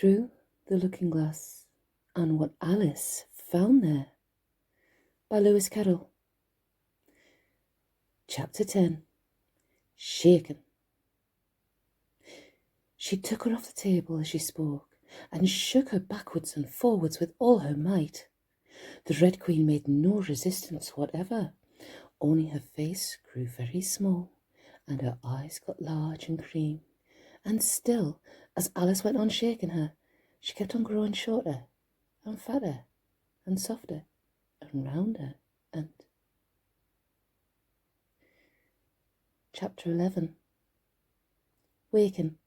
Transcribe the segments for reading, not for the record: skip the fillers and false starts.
Through the Looking Glass and What Alice Found There by Lewis Carroll. Chapter 10. Shaken. She took her off the table as she spoke and shook her backwards and forwards with all her might. The Red Queen made no resistance whatever, only her face grew very small and her eyes got large and green. And still, as Alice went on shaking her, she kept on growing shorter and fatter and softer and rounder and... Chapter 11. Waken.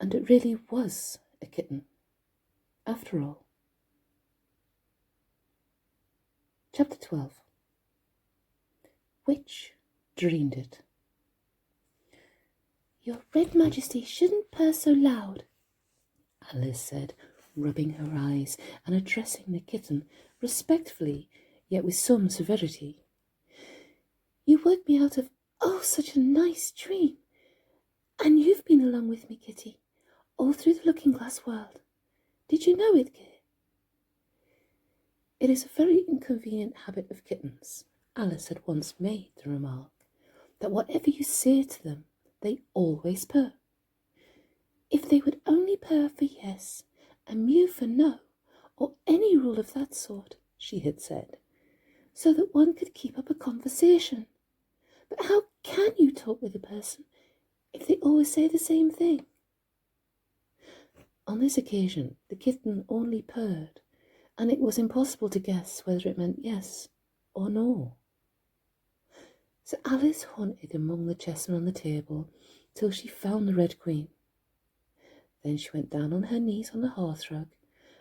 And it really was a kitten, after all. Chapter 12. Which dreamed it? "Your Red Majesty shouldn't purr so loud," Alice said, rubbing her eyes and addressing the kitten respectfully, yet with some severity. "You woke me out of, such a nice dream. And you've been along with me, Kitty, all through the Looking-Glass world. Did you know it, Kit?" It is a very inconvenient habit of kittens, Alice had once made the remark, that whatever you say to them, they always purr. If they would only purr for yes and mew for no, or any rule of that sort, she had said, so that one could keep up a conversation. But how can you talk with a person if they always say the same thing? On this occasion, the kitten only purred, and it was impossible to guess whether it meant yes or no. So Alice hunted among the chessmen on the table till she found the Red Queen. Then she went down on her knees on the hearthrug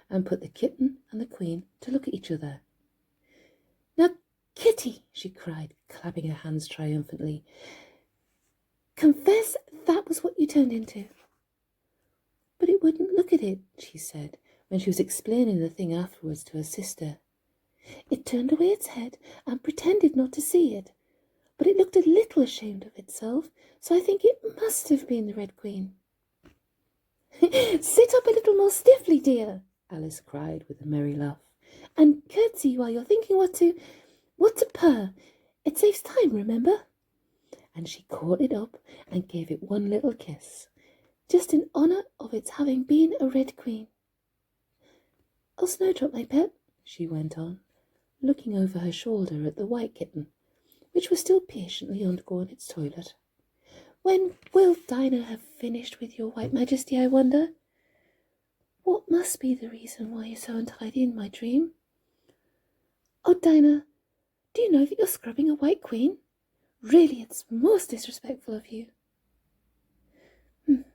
and put the kitten and the Queen to look at each other. "Now, Kitty," she cried, clapping her hands triumphantly, "confess that was what you turned into." "But it wouldn't look at it," she said, when she was explaining the thing afterwards to her sister. "It turned away its head and pretended not to see it. But it looked a little ashamed of itself, so I think it must have been the Red Queen." "Sit up a little more stiffly, dear," Alice cried with a merry laugh, "and curtsy while you're thinking what to purr. It saves time, remember." And she caught it up and gave it one little kiss, just in honour of its having been a Red Queen. "Oh, Snowdrop, my pet," she went on, looking over her shoulder at the white kitten, which was still patiently undergoing its toilet. "When will Dinah have finished with your White Majesty, I wonder? What must be the reason why you're so untidy in my dream? Oh, Dinah, do you know that you're scrubbing a White Queen? Really, it's most disrespectful of you." And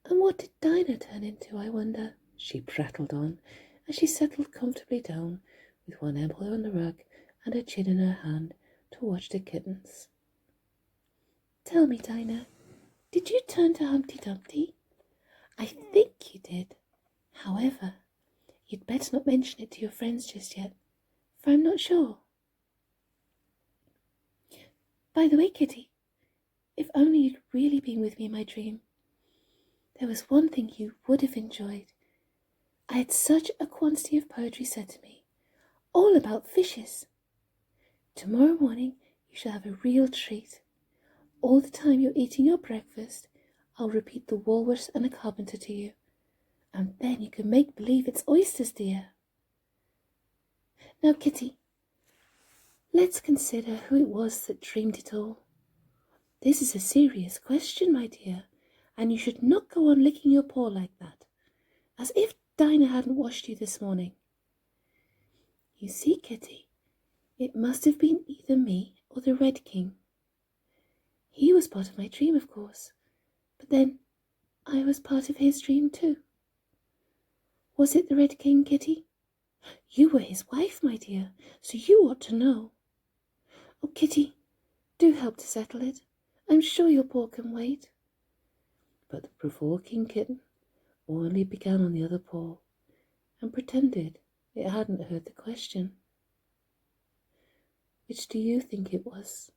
what did Dinah turn into, I wonder?" she prattled on, as she settled comfortably down, with one elbow on the rug and her chin in her hand, to watch the kittens. "Tell me, Dinah, did you turn to Humpty Dumpty? I think you did. However, you'd better not mention it to your friends just yet, for I'm not sure. By the way, Kitty, if only you'd really been with me in my dream, there was one thing you would have enjoyed. I had such a quantity of poetry said to me, all about fishes. Tomorrow morning you shall have a real treat. All the time you're eating your breakfast, I'll repeat the Walrus and the Carpenter to you, and then you can make believe it's oysters, dear. Now, Kitty, let's consider who it was that dreamed it all. This is a serious question, my dear, and you should not go on licking your paw like that, as if Dinah hadn't washed you this morning. You see, Kitty, it must have been either me or the Red King. He was part of my dream, of course, but then I was part of his dream too. Was it the Red King, Kitty? You were his wife, my dear, so you ought to know. Oh, Kitty, do help to settle it. I'm sure your paw can wait." But the provoking kitten only began on the other paw and pretended it hadn't heard the question. "Which do you think it was?"